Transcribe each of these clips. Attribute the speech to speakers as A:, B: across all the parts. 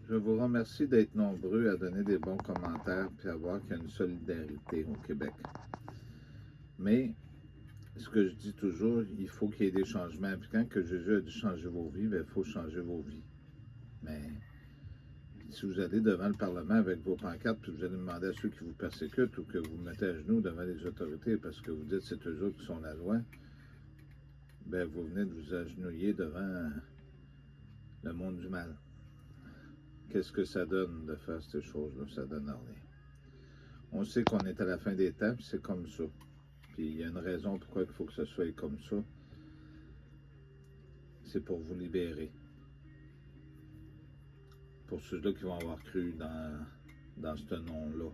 A: Je vous remercie d'être nombreux à donner des bons commentaires puis à voir qu'il y a une solidarité au Québec. Mais, ce que je dis toujours, il faut qu'il y ait des changements. Puis quand que Jésus a dit changer vos vies, il faut changer vos vies. Mais si vous allez devant le Parlement avec vos pancartes, puis vous allez demander à ceux qui vous persécutent ou que vous mettez à genoux devant les autorités parce que vous dites que c'est eux autres qui sont la loi, ben vous venez de vous agenouiller devant le monde du mal. Qu'est-ce que ça donne de faire ces choses-là? Ça donne rien. On sait qu'on est à la fin des temps, puis c'est comme ça. Puis il y a une raison pourquoi il faut que ce soit comme ça. C'est pour vous libérer. Pour ceux-là qui vont avoir cru dans ce nom-là.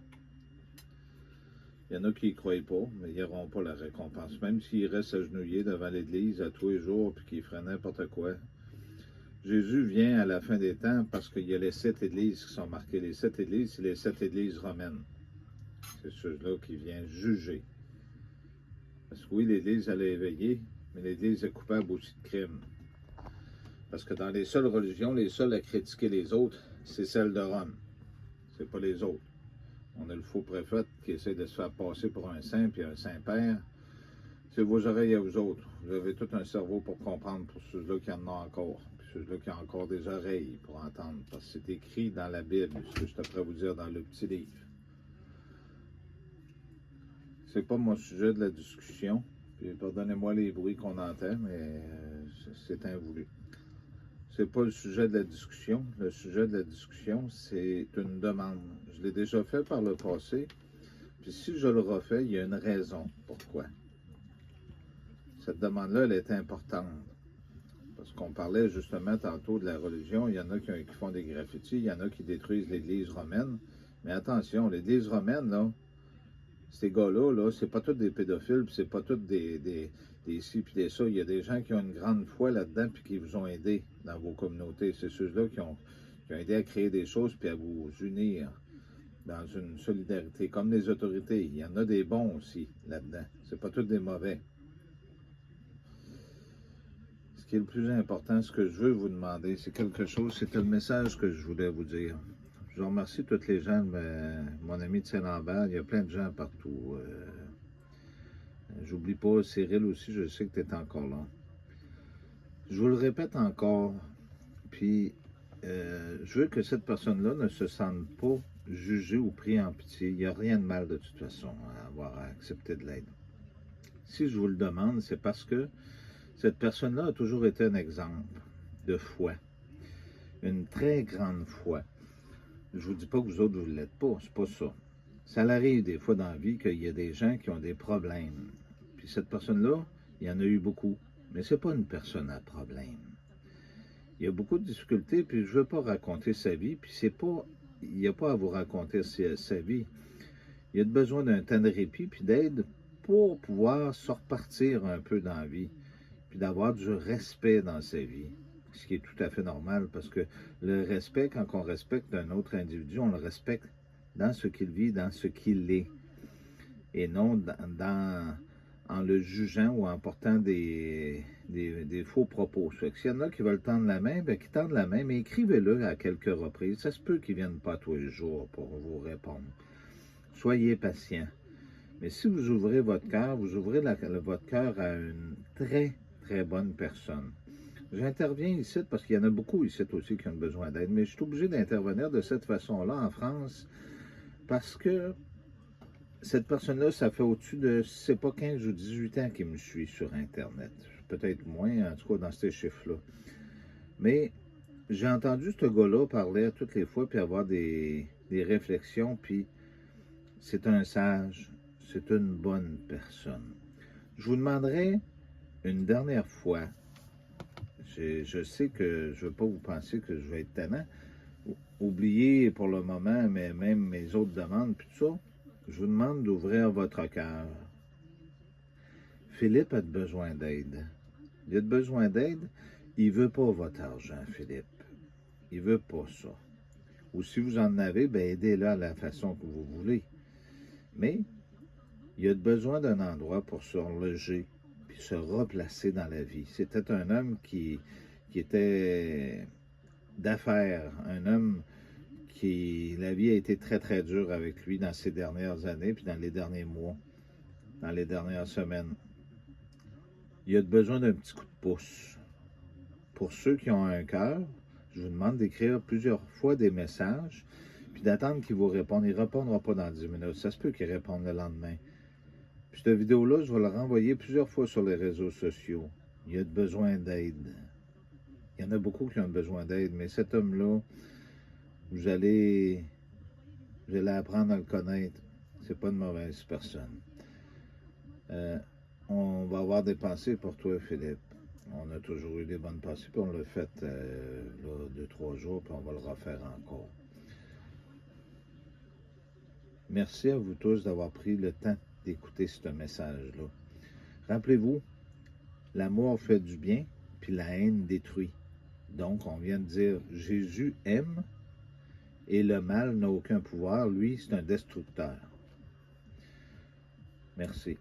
A: Il y en a qui n'y croient pas, mais ils n'auront pas la récompense. Même s'ils restent agenouillés devant l'Église à tous les jours, puis qu'ils feraient n'importe quoi. Jésus vient à la fin des temps parce qu'il y a les 7 églises qui sont marquées. Les 7 églises, c'est les 7 églises romaines. C'est ceux-là qui viennent juger. Parce que oui, l'Église, elle est éveillée, mais l'Église est coupable aussi de crimes. Parce que dans les seules religions, les seules à critiquer les autres, c'est celle de Rome. C'est pas les autres. On a le faux prophète qui essaie de se faire passer pour un saint puis un saint-père. C'est vos oreilles à vous autres. Vous avez tout un cerveau pour comprendre pour ceux-là qui en ont encore. Puis ceux-là qui ont encore des oreilles pour entendre. Parce que c'est écrit dans la Bible, ce que je suis prêt à vous dire dans le petit livre. C'est pas mon sujet de la discussion. Puis pardonnez-moi les bruits qu'on entend, mais c'est invoulu. C'est pas le sujet de la discussion. Le sujet de la discussion, c'est une demande. Je l'ai déjà fait par le passé. Puis si je le refais, il y a une raison. Pourquoi? Cette demande-là, elle est importante. Parce qu'on parlait justement tantôt de la religion. Il y en a qui font des graffitis, il y en a qui détruisent l'Église romaine. Mais attention, l'Église romaine, là, ces gars-là, là, c'est pas tous des pédophiles, puis c'est pas tous des ci, puis des ça. Il y a des gens qui ont une grande foi là-dedans, puis qui vous ont aidé dans vos communautés. C'est ceux-là qui ont aidé à créer des choses, puis à vous unir dans une solidarité, comme les autorités. Il y en a des bons aussi là-dedans. C'est pas tous des mauvais. Ce qui est le plus important, ce que je veux vous demander, c'est quelque chose, c'était le message que je voulais vous dire. Je remercie toutes les gens, mon ami de Saint-Lambert, il y a plein de gens partout. J'oublie pas Cyril aussi, je sais que tu es encore là. Je vous le répète encore, puis je veux que cette personne-là ne se sente pas jugée ou prise en pitié. Il n'y a rien de mal de toute façon à avoir accepté de l'aide. Si je vous le demande, c'est parce que cette personne-là a toujours été un exemple de foi. Une très grande foi. Je vous dis pas que vous autres, vous ne l'êtes pas, c'est pas ça. Ça arrive des fois dans la vie qu'il y a des gens qui ont des problèmes. Puis cette personne-là, il y en a eu beaucoup. Mais c'est pas une personne à problème. Il y a beaucoup de difficultés, puis je veux pas raconter sa vie, puis c'est pas... Il n'y a pas à vous raconter sa vie. Il y a besoin d'un temps de répit, puis d'aide pour pouvoir se repartir un peu dans la vie, puis d'avoir du respect dans sa vie. Ce qui est tout à fait normal, parce que le respect, quand on respecte un autre individu, on le respecte dans ce qu'il vit, dans ce qu'il est, et non en le jugeant ou en portant des faux propos. S'il y en a qui veulent tendre la main, bien, qu'ils tendent la main, mais écrivez-le à quelques reprises. Ça se peut qu'ils ne viennent pas tous les jours pour vous répondre. Soyez patient. Mais si vous ouvrez votre cœur, vous ouvrez votre cœur à une très, très bonne personne. J'interviens ici parce qu'il y en a beaucoup ici aussi qui ont besoin d'aide, mais je suis obligé d'intervenir de cette façon-là en France parce que cette personne-là, ça fait au-dessus de, c'est pas 15 ou 18 ans qu'il me suit sur Internet. Peut-être moins, en tout cas dans ces chiffres-là. Mais j'ai entendu ce gars-là parler à toutes les fois, puis avoir des réflexions, puis c'est un sage, c'est une bonne personne. Je vous demanderai une dernière fois, je sais que je ne veux pas vous penser que je vais être tannant, oubliez pour le moment même mes autres demandes, puis tout ça, je vous demande d'ouvrir votre cœur. Philippe a besoin d'aide. Il a besoin d'aide, il ne veut pas votre argent, Philippe. Il ne veut pas ça. Ou si vous en avez, bien aidez-le à la façon que vous voulez. Mais il a besoin d'un endroit pour se reloger puis se replacer dans la vie. C'était un homme qui était d'affaires, un homme la vie a été très, très dure avec lui dans ces dernières années, puis dans les derniers mois, dans les dernières semaines. Il a besoin d'un petit coup de pouce. Pour ceux qui ont un cœur, je vous demande d'écrire plusieurs fois des messages, puis d'attendre qu'il vous réponde. Il ne répondra pas dans 10 minutes. Ça se peut qu'il réponde le lendemain. Puis cette vidéo-là, je vais la renvoyer plusieurs fois sur les réseaux sociaux. Il a besoin d'aide. Il y en a beaucoup qui ont besoin d'aide, mais cet homme-là, vous allez apprendre à le connaître. C'est pas une mauvaise personne. On va avoir des pensées pour toi, Philippe. On a toujours eu des bonnes pensées, puis on l'a fait là, 2-3 jours, puis on va le refaire encore. Merci à vous tous d'avoir pris le temps d'écouter ce message-là. Rappelez-vous, l'amour fait du bien, puis la haine détruit. Donc, on vient de dire, Jésus aime, et le mal n'a aucun pouvoir. Lui, c'est un destructeur. Merci.